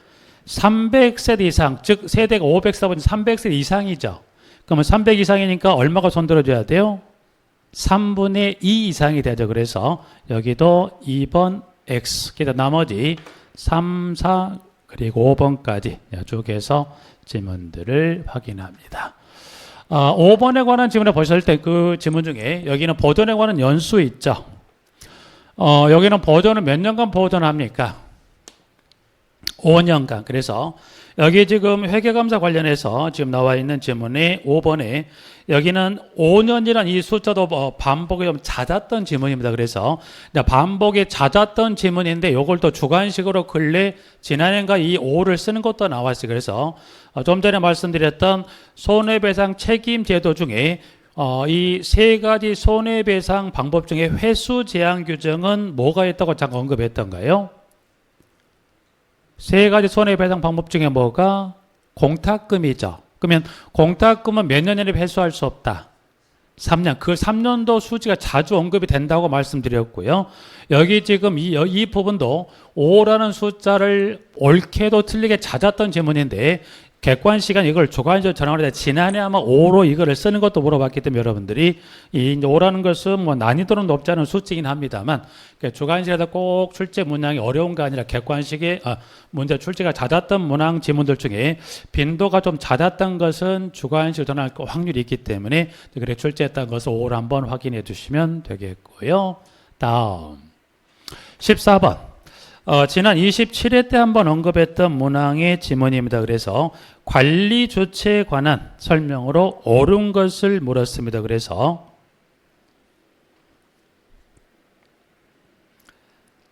300세대 이상 즉 세대가 500세대 300세대 이상이죠. 그러면 300 이상이니까 얼마가 손들어줘야 돼요? 3분의 2 이상이 되죠. 그래서 여기도 2번 X, 그래서 나머지 3, 4, 그리고 5번까지 쭉 해서 지문들을 확인합니다. 5번에 관한 지문을 보셨을 때 그 지문 중에 여기는 보존에 관한 연수 있죠. 여기는 보존을 몇 년간 보존합니까? 5년간. 그래서 여기 지금 회계감사 관련해서 지금 나와 있는 지문의 5번에 여기는 5년이라는 이 숫자도 반복이 좀 잦았던 지문입니다. 그래서 반복이 잦았던 지문인데 이걸 또 주관식으로 근래 지난해인가 이 5를 쓰는 것도 나왔어요. 그래서 좀 전에 말씀드렸던 손해배상 책임 제도 중에 이 세 가지 손해배상 방법 중에 회수 제한 규정은 뭐가 있다고 잠깐 언급했던가요? 세 가지 손해배상 방법 중에 뭐가? 공탁금이죠. 그러면 공탁금은 몇 년 이내 회수할 수 없다. 3년. 그 3년도 수지가 자주 언급이 된다고 말씀드렸고요. 여기 지금 이 부분도 5라는 숫자를 옳게도 틀리게 잦았던 지문인데 객관시간 이걸 주관적으로 전환을 해 지난해 아마 5로 이거를 쓰는 것도 물어봤기 때문에 여러분들이 이 5라는 것은 뭐 난이도는 높지 않은 수치이긴 합니다만 주관식에서 꼭 출제 문항이 어려운 게 아니라 객관식의 문제 출제가 잦았던 문항 지문들 중에 빈도가 좀 잦았던 것은 주관식으로 전환할 확률이 있기 때문에 그래 출제했던 것을 5로 한번 확인해 주시면 되겠고요. 다음 14번. 지난 27회 때 한번 언급했던 문항의 지문입니다. 그래서 관리 조치에 관한 설명으로 옳은 것을 물었습니다. 그래서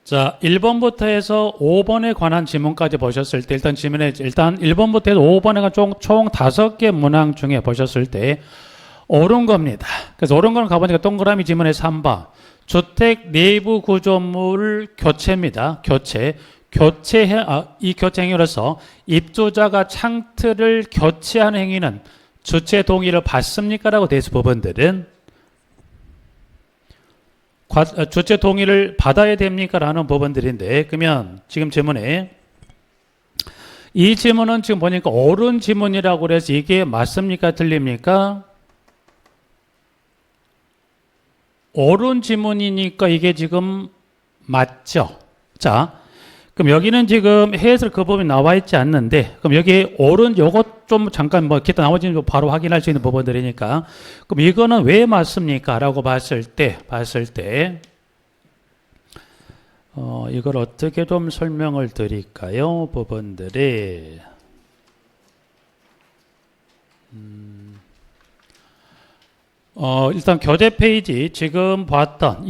자 1번부터 해서 5번에 관한 지문까지 보셨을 때 일단 1번부터 해서 5번에 관한 총 5개 문항 중에 보셨을 때 옳은 겁니다. 그래서 옳은 거는 가보니까 동그라미 지문에 3번 주택 내부 구조물 교체입니다. 이 교체 행위로서 입주자가 창틀을 교체하는 행위는 주체 동의를 받습니까? 라고 돼 있어 부분들은 주체 동의를 받아야 됩니까? 라는 부분들인데 그러면 지금 질문에 이 질문은 지금 보니까 옳은 질문이라고 그래서 이게 맞습니까? 틀립니까? 옳은 지문이니까 이게 지금 맞죠? 자, 그럼 여기는 지금 해설 그 부분이 나와 있지 않는데, 그럼 여기 옳은 요것 좀 잠깐 뭐 기타 나머지는 바로 확인할 수 있는 부분들이니까, 그럼 이거는 왜 맞습니까? 라고 봤을 때, 이걸 어떻게 좀 설명을 드릴까요? 부분들이. 일단 교재 페이지 지금 봤던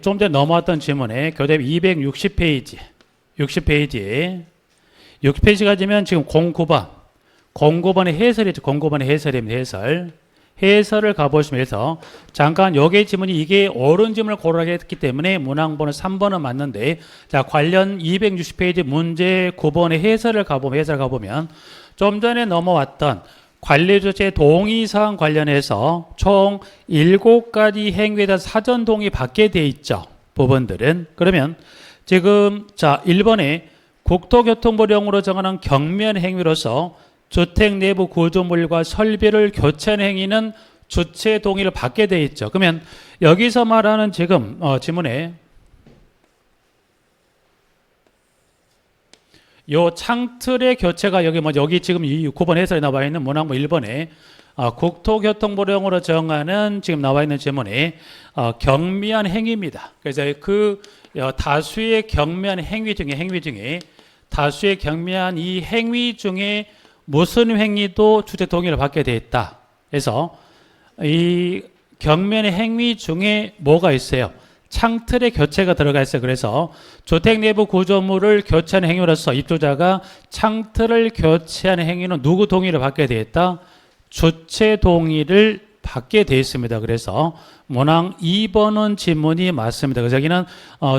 좀 전에 넘어왔던 지문에 교재 260페이지에 60페이지가 되면 지금 09번 공고번의 해설이죠. 공고번의 해설입니다. 해설을 가보시면 해서 잠깐 여기의 지문이 이게 옳은 지문을 고르게 했기 때문에 문항번호 3번은 맞는데 자 관련 260페이지 문제 9번의 해설을 가보면 좀 전에 넘어왔던 관리조치의 동의사항 관련해서 총 7가지 행위에 대한 사전 동의 받게 돼 있죠. 부분들은. 그러면 지금 자 1번에 국토교통부령으로 정하는 경면 행위로서 주택 내부 구조물과 설비를 교체하는 행위는 주체 동의를 받게 돼 있죠. 그러면 여기서 말하는 지금 지문에 요 창틀의 교체가 여기 지금 이 9번 해설에 나와 있는 문항부 1번에 국토교통부령으로 정하는 지금 나와 있는 지문에 경미한 행위입니다. 그래서 그 다수의 경미한 행위 중에 다수의 경미한 이 행위 중에 무슨 행위도 주체 동의를 받게 돼 있다. 그래서 이 경면의 행위 중에 뭐가 있어요? 창틀의 교체가 들어가 있어요. 그래서 주택 내부 구조물을 교체하는 행위로서 입주자가 창틀을 교체하는 행위는 누구 동의를 받게 돼 있다? 주체 동의를 받게 돼 있습니다. 그래서 문항 2번은 지문이 맞습니다. 그래서 여기는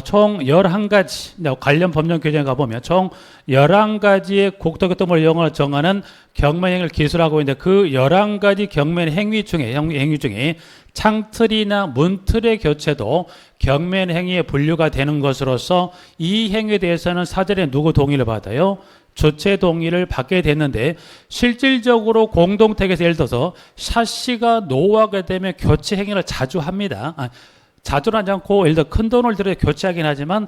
총 11가지 관련 법령 규정에 가보면 총 11가지의 국토교통부를 영어로 정하는 경면 행위를 기술하고 있는데 그 11가지 경면 행위 중에 창틀이나 문틀의 교체도 경면 행위에 분류가 되는 것으로서 이 행위에 대해서는 사전에 누구 동의를 받아요? 주체 동의를 받게 됐는데 실질적으로 공동택에서 예를 들어서 샤시가 노후하게 되면 교체 행위를 자주 합니다. 자주는 하지 않고 예를 들어 큰 돈을 들여 교체하긴 하지만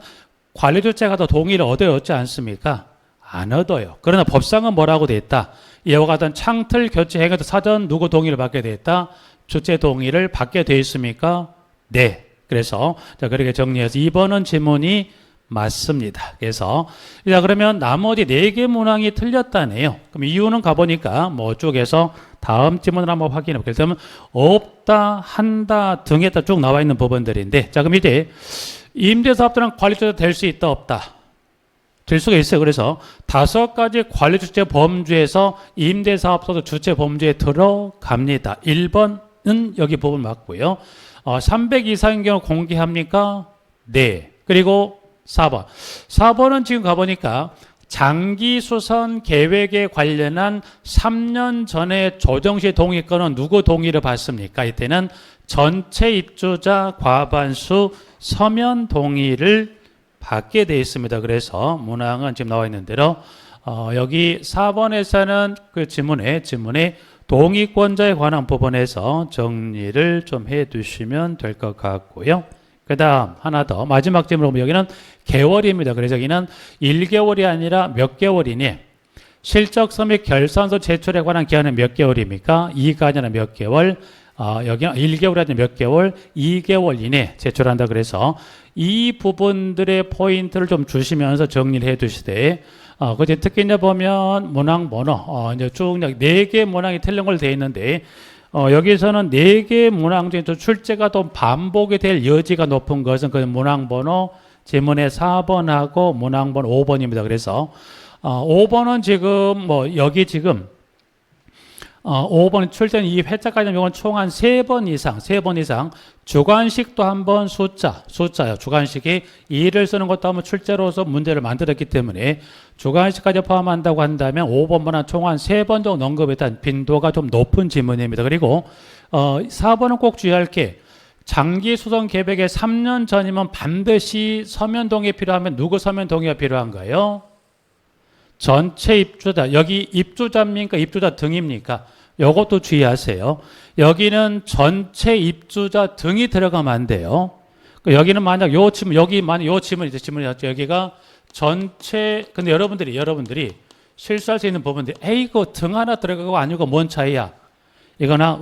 관리주체가 더 동의를 얻어야 얻지 않습니까? 안 얻어요. 그러나 법상은 뭐라고 돼 있다? 이와 같은 창틀 교체 행위도 사전 누구 동의를 받게 돼 있다? 주체 동의를 받게 돼 있습니까? 네. 그래서 자 그렇게 정리해서 2번은 지문이 맞습니다. 그래서 자 그러면 나머지 4개 문항이 틀렸다네요. 그럼 이유는 가보니까 뭐 쭉에서 다음 지문을 한번 확인해 볼게요. 그러면 없다, 한다, 등에다 쭉 나와 있는 부분들인데 자 그럼 이제 임대사업자는 관리주체가 될 수 있다, 없다? 될 수가 있어요. 그래서 5가지 관리주체 범주에서 임대사업소도 주체 범주에 들어갑니다. 1번은 여기 부분 맞고요. 300 이상인 경우 공개합니까? 네. 그리고 4번은 지금 가보니까 장기수선 계획에 관련한 3년 전에 조정시 동의권은 누구 동의를 받습니까? 이때는 전체 입주자 과반수 서면 동의를 받게 되어 있습니다. 그래서 문항은 지금 나와 있는 대로 여기 4번에서는 그 지문에 동의권자에 관한 부분에서 정리를 좀 해 두시면 될 것 같고요. 그 다음 하나 더 마지막 질문으로 보면 여기는 개월입니다. 그래서 여기는 1개월이 아니라 몇 개월이니 실적서 및 결산서 제출에 관한 기한은 몇 개월입니까? 2가 아니라 몇 개월? 여기는 1개월이 아니라 몇 개월? 2개월 이내 제출한다. 그래서 이 부분들의 포인트를 좀 주시면서 정리를 해 두시되 그때 특히 이제 보면 문항 번호 이제 쭉 4개 문항이 틀린 걸로 되어 있는데 여기서는 4개 문항 중에 또 출제가 또 반복이 될 여지가 높은 것은 그 문항 번호 지문의 4번하고 문항 번호 5번입니다. 그래서 5번은 지금 뭐 여기 지금 5번 출제는 이 회차까지 이건 총 한 3번 이상 주관식도 한번 숫자요. 주관식이 2를 쓰는 것도 한번 출제로서 문제를 만들었기 때문에 주관식까지 포함한다고 한다면 5번보다 총 한 3번 정도 언급에 대한 빈도가 좀 높은 지문입니다. 그리고 4번은 꼭 주의할 게 장기 수선 계획의 3년 전이면 반드시 서면 동의 필요하면 누구 서면 동의가 필요한가요? 전체 입주자, 여기 입주자입니까? 입주자 등입니까? 이것도 주의하세요. 여기는 전체 입주자 등이 들어가면 안 돼요. 여기는 만약 요 지문, 여기 만약 요 지문이죠. 여기가 전체, 근데 여러분들이 실수할 수 있는 부분들이, 이거 등 하나 들어가고 아니고 뭔 차이야? 이거나,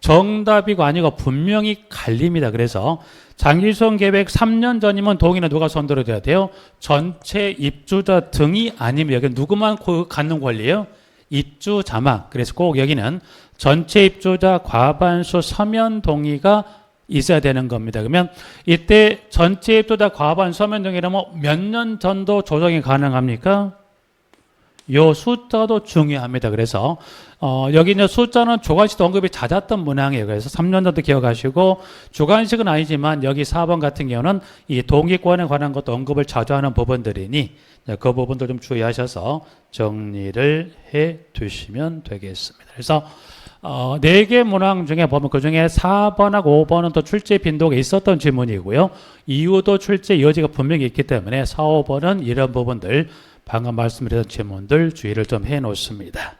정답이고 아니고 분명히 갈립니다. 그래서 장기수선 계획 3년 전이면 동의는 누가 손들어줘야 돼요? 전체 입주자 등이 아니면 여기 누구만 갖는 권리예요? 입주자만. 그래서 꼭 여기는 전체 입주자 과반수 서면 동의가 있어야 되는 겁니다. 그러면 이때 전체 입주자 과반 서면 동의라면 몇 년 전도 조정이 가능합니까? 요 숫자도 중요합니다. 그래서 여기 있는 숫자는 주관식 언급이 잦았던 문항이에요. 그래서 3년 전도 기억하시고 주관식은 아니지만 여기 4번 같은 경우는 이 동기권에 관한 것도 언급을 자주 하는 부분들이니 그 부분들 좀 주의하셔서 정리를 해 두시면 되겠습니다. 그래서 4개 문항 중에 보면 그 중에 4번하고 5번은 또 출제 빈도가 있었던 지문이고요. 이유도 출제 여지가 분명히 있기 때문에 4, 5번은 이런 부분들 방금 말씀드렸던 질문들 주의를 좀 해 놓습니다.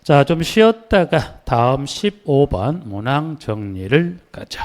자, 좀 쉬었다가 다음 15번 문항 정리를 가죠.